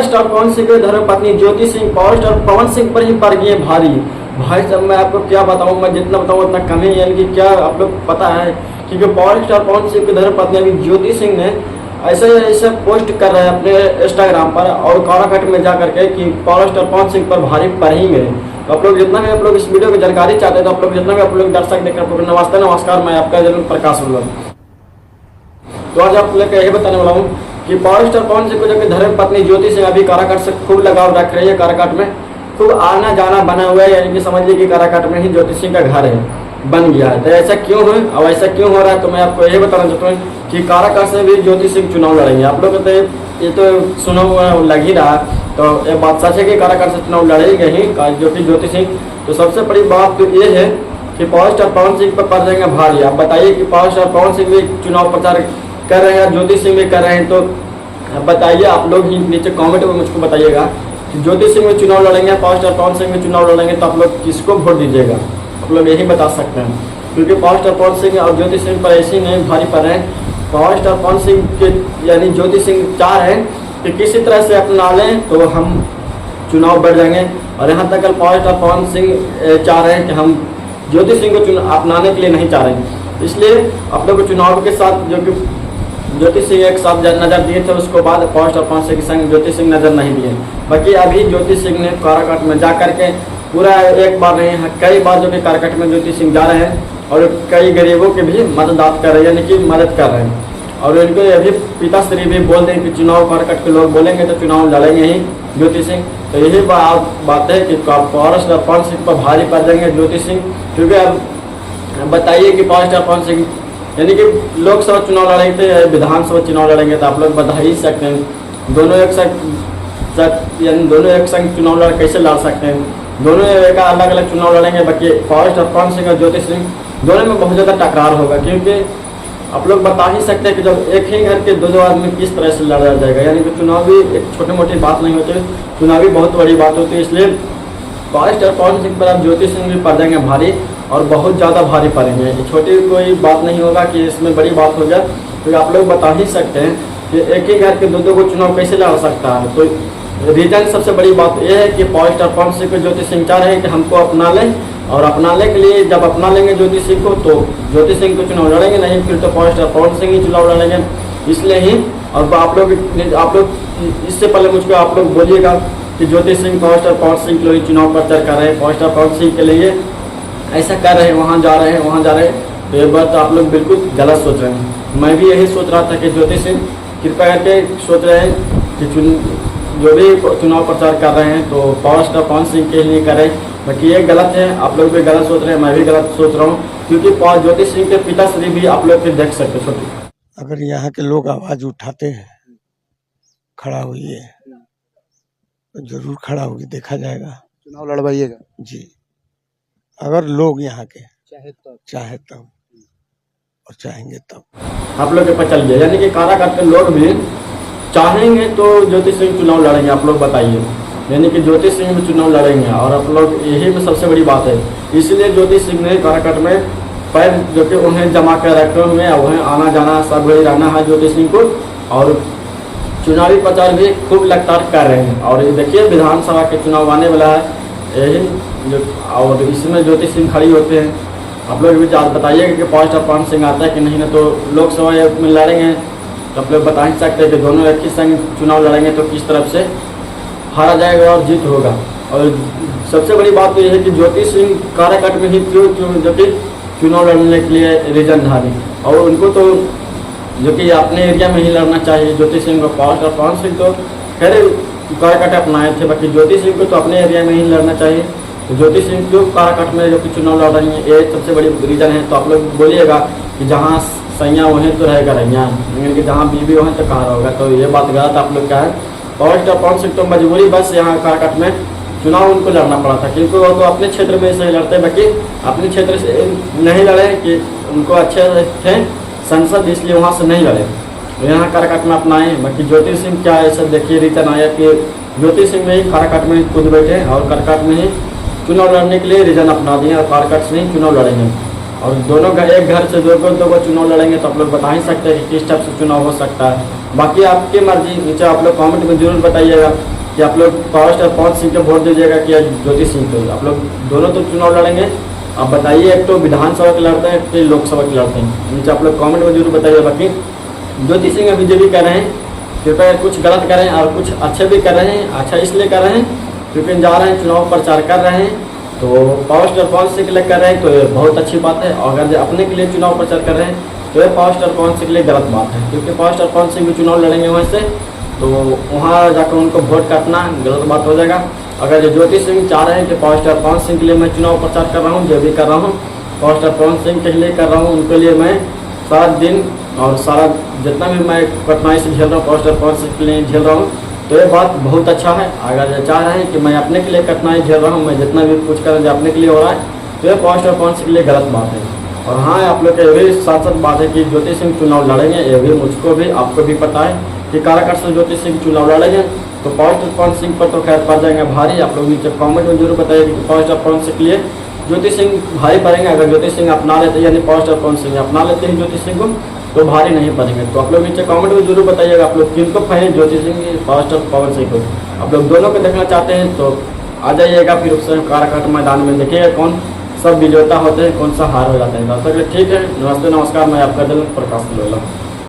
Power star Pawan Singh की धर्मपत्नी Jyoti Singh power star Pawan Singh पर ही पड़ गई है भारी। भाई साहब मैं आपको क्या बताऊं, मैं जितना बताऊं उतना कम ही, यानी कि क्या आप लोग पता है क्योंकि पावर स्टार पवन सिंह की धर्मपत्नी अभी ज्योति सिंह ने ऐसे पोस्ट कर रहे हैं अपने इंस्टाग्राम पर और काराकट में जा करके कि पावर स्टार पवन सिंह पर भारी पड़ ही गए। तो आप लोग जितना भी आप लोग इस वीडियो की जानकारी चाहते हैं तो आप लोग जितना भी आप लोग दर्शक देखकर आप लोग नमस्कार, मैं आपका जरूर प्रकाश बोल। तो आज आप लोग यही बताने वाला हूँ कि पावर स्टार पवन सिंह को जो धर्मपत्नी ज्योति सिंह अभी काराकाट से खूब लगाव रख रही है। काराकाट में खूब आना जाना बना हुआ है, यानी कि समझिए कि काराकाट में ही ज्योति सिंह का घर है, बन गया है। तो ऐसा क्यों है और ऐसा क्यों हो रहा है, तो मैं आपको यही बताना चाहता हूँ कि काराकाट से भी ज्योति सिंह चुनाव लड़ेंगे। आप लोग तो ये तो सुना हुआ लग ही रहा, तो ये बात सच है कि काराकाट से चुनाव लड़ेंगे ही जो कि ज्योति सिंह। तो सबसे बड़ी बात तो ये है कि पावर स्टार पवन सिंह पर पड़ जाएंगे भारी। आप बताइए कि पावर स्टार पवन सिंह भी चुनाव प्रचार कर रहे हैं, ज्योति सिंह भी कर रहे हैं, तो बताइए आप लोग ही नीचे कमेंट में मुझको बताइएगा कि ज्योति सिंह में चुनाव लड़ेंगे, पावर स्टार पवन सिंह में चुनाव लड़ेंगे, तो आप लोग किसको वोट दीजिएगा। आप लोग यही बता सकते हैं क्योंकि पावर स्टार पवन सिंह और ज्योति सिंह पर ऐसे नहीं भारी पड़ रहे हैं। पावर स्टार पवन सिंह के यानी ज्योति सिंह चाह रहे हैं कि किसी तरह से अपना लें तो हम चुनाव बढ़ जाएंगे, और यहाँ तक पावर स्टार पवन सिंह चाह रहे हैं कि हम ज्योति सिंह को अपनाने के लिए नहीं चाह रहे हैं। इसलिए आप लोग चुनाव के साथ जो कि ज्योति सिंह एक साथ नजर दिए थे, उसको बाद पावर स्टार पवन सिंह के संग ज्योति सिंह नजर नहीं दिए। बाकी अभी ज्योति सिंह ने काराकाट में जा करके पूरा एक बार नहीं कई बार जो कि काराकाट में ज्योति सिंह जा रहे हैं और कई गरीबों के भी मदद कर रहे हैं, यानी कि मदद कर रहे हैं। और उनको अभी पिताश्री भी बोल दें कि चुनाव काराकाट के लोग बोलेंगे तो चुनाव लड़ेंगे ही ज्योति सिंह। तो यही बात है कि पावर स्टार पवन सिंह पर भारी पड़ जाएंगे ज्योति सिंह, क्योंकि अब बताइए कि पावर स्टार पवन सिंह यानी कि लोकसभा चुनाव लड़ेंगे या विधानसभा चुनाव लड़ेंगे, तो आप लोग बता ही सकते हैं दोनों एक साथ यानी दोनों एक संग चुनाव कैसे लड़ सकते हैं। दोनों एक अलग अलग चुनाव लड़ेंगे। बाकी पावर स्टार पवन सिंह और ज्योति सिंह दोनों में बहुत ज़्यादा टकरार होगा, क्योंकि आप लोग बता ही सकते हैं कि जब एक ही घर के दो आदमी किस तरह से लड़ा जाएगा। यानी कि चुनावी एक छोटी मोटी बात नहीं होती, चुनावी बहुत बड़ी बात होती है। इसलिए पावर स्टार पवन सिंह पर अब ज्योति सिंह भी पड़ जाएंगे भारी, और बहुत ज़्यादा भारी पड़ेंगे। ये छोटी कोई बात नहीं होगा कि इसमें बड़ी बात हो जाए, तो आप लोग बता ही सकते हैं कि एक ही घर के दो को चुनाव कैसे लड़ सकता है। तो रीजन सबसे बड़ी बात यह है कि पावर स्टार पवन सिंह को ज्योति सिंह चाह रहे हैं कि हमको अपना लें, और अपनाने के लिए जब अपना लेंगे ज्योति सिंह को तो ज्योति सिंह को चुनाव लड़ेंगे, नहीं फिर तो पावर स्टार पवन सिंह ही चुनाव लड़ेंगे। इसलिए ही और आप लोग इससे पहले मुझको आप लोग बोलिएगा कि ज्योति सिंह पावर स्टार पवन सिंह के लिए चुनाव प्रचार कर रहे हैं, पावर स्टार पवन सिंह के लिए ऐसा कर रहे हैं, वहाँ जा रहे हैं, तो ये बात आप लोग बिल्कुल गलत सोच रहे हैं। मैं भी यही सोच रहा था कि ज्योति सिंह कृपया करके सोच रहे हैं कि जो भी चुनाव प्रचार कर रहे हैं तो पावर स्टार पवन सिंह के लिए करें। बाकी ये गलत है, आप लोग भी गलत सोच रहे हैं, मैं भी गलत सोच रहा हूँ, क्योंकि ज्योति सिंह के पिताश्री भी आप लोग फिर देख सकते छोटे। अगर यहाँ के लोग आवाज उठाते हैं खड़ा हुई है तो जरूर खड़ा होगी, देखा जाएगा। चुनाव लड़वाइएगा जी, अगर लोग यहाँ के चाहे तब और चाहेंगे तब। आप लोग के पता चल गया, यानी कि काराकाट के लोग भी चाहेंगे तो ज्योति सिंह चुनाव लड़ेंगे। आप लोग बताइए, यानी कि ज्योति सिंह भी चुनाव लड़ेंगे, और आप लोग यही में सबसे बड़ी बात है। इसलिए ज्योति सिंह ने काराकाट में पैर जो कि उन्हें जमा कर रखे हुए हैं, उन्हें आना जाना सब वही रहना है ज्योति सिंह को, और चुनावी प्रचार भी खूब लगातार कर रहे हैं। और ये देखिए विधानसभा के चुनाव आने वाला है यही, और इसमें ज्योति सिंह खड़ी होते हैं। आप लोग भी बताइएगा कि पावर स्टार पवन सिंह आता है कि नहीं, ना तो लोकसभा में लड़ेंगे, तो आप लोग बता ही सकते हैं कि दोनों एक ही संग चुनाव लड़ेंगे तो किस तरफ से हारा जाएगा और जीत होगा। और सबसे बड़ी बात तो यह है कि ज्योति सिंह काराकाट में ही क्यों जो कि चुनाव लड़ने के लिए रीजन धारी, और उनको तो जो कि अपने एरिया में ही लड़ना चाहिए। ज्योति सिंह को पावर स्टार पवन सिंह तो खैर काराकाट अपनाए थे, बाकी ज्योति सिंह को तो अपने एरिया में ही लड़ना चाहिए। तो ज्योति सिंह जो काराकाट में जो कि चुनाव लड़ रही है, ये सबसे बड़ी रीजन है। तो आप लोग बोलिएगा कि जहाँ सैया वहीं तो रहेगा रैया, यानी कि जहाँ बीवी वहीं तो कहाँ होगा। तो ये बात गलत आप लोग क्या है। पावर स्टार पवन सिंह तो मजबूरी बस यहाँ काराकाट में चुनाव उनको लड़ना पड़ा था, क्योंकि वो तो अपने क्षेत्र में से लड़ते, बाकी अपने क्षेत्र से नहीं लड़े कि उनको अच्छे थे संसद, इसलिए वहाँ से नहीं लड़े, तो यहाँ काराकाट में अपनाए। बाकी ज्योति सिंह क्या ऐसा देखिए रीजन आया कि ज्योति सिंह में ही काराकाट में कूद बैठे और काराकाट में ही चुनाव लड़ने के लिए रीजन अपना दिए, और काराकाट से ही चुनाव लड़ेंगे। और दोनों का एक घर से दो को चुनाव लड़ेंगे तो आप लोग बता ही सकते हैं कि किस टाइप से चुनाव हो सकता है। बाकी आपकी मर्जी, नीचे आप लोग कमेंट में जरूर बताइएगा कि आप लोग पावर स्टार पवन सिंह को वोट दीजिएगा कि ज्योति सिंह को। आप लोग दोनों तो चुनाव लड़ेंगे, आप बताइए एक तो विधानसभा के लड़ते हैं कि लोकसभा के लड़ते हैं, नीचे आप लोग कमेंट में जरूर बताइए। बाकी ज्योति सिंह अभी जो भी कर रहे हैं कृपया कुछ गलत कर रहे हैं और कुछ अच्छे भी कर रहे हैं। अच्छा इसलिए कर रहे हैं क्योंकि जा रहे हैं चुनाव प्रचार कर रहे हैं, तो पावर स्टार पवन सिंह के लिए कर रहे हैं तो ये बहुत अच्छी बात है। और अगर अपने के लिए चुनाव प्रचार कर रहे हैं तो ये पावर स्टार पवन सिंह के लिए गलत बात है, क्योंकि पावर स्टार पवन सिंह भी चुनाव लड़ेंगे वहाँ से, तो वहाँ जाकर उनको वोट काटना गलत बात हो जाएगा। अगर जो ज्योति सिंह चाह रहे हैं कि पावर स्टार पवन सिंह के लिए मैं चुनाव प्रचार कर रहा हूँ, जो भी कर रहा हूँ पावर स्टार पवन सिंह के लिए कर रहा हूँ, उनके लिए मैं सारा दिन और सारा जितना भी मैं कठिनाई से झेल रहा हूँ पावर स्टार पवन सिंह के लिए झेल रहा हूँ, तो ये बात बहुत अच्छा है। अगर ये चाह रहे हैं कि मैं अपने के लिए कठिनाई झेल रहा हूँ, मैं जितना भी कुछ कर रहा हूँ अपने के लिए हो रहा है, तो ये पावर स्टार पवन सिंह के लिए गलत बात है। और हाँ, आप लोग के ये भी साथ साथ बात है कि ज्योति सिंह चुनाव लड़ेंगे, ये भी मुझको भी आपको भी पता है कि काराकाट से ज्योति सिंह चुनाव लड़ेंगे, तो पावर स्टार पवन सिंह पर तो खैर पड़ जाएंगे भारी। आप लोग नीचे कॉमेंट में जरूर बताइए कि पावर स्टार पवन सिंह के लिए ज्योति सिंह भारी पड़ेंगे। अगर ज्योति सिंह अपना लेते यानी पावर स्टार पवन सिंह अपना लेते हैं ज्योति सिंह को, तो भारी नहीं पड़ेंगे। तो आप लोग नीचे कमेंट में जरूर बताइएगा आप लोग किनको पहले ज्योति सिंह पावर स्टार पवन सिंह को। आप लोग दोनों को देखना चाहते हैं तो आ जाइएगा, फिर उससे काराकाट मैदान में देखिएगा कौन सब विजेता होते हैं, कौन सा हार हो जाते हैं। तब तक ठीक है, नमस्ते नमस्कार, मैं आपका दिल प्रकाश लोला।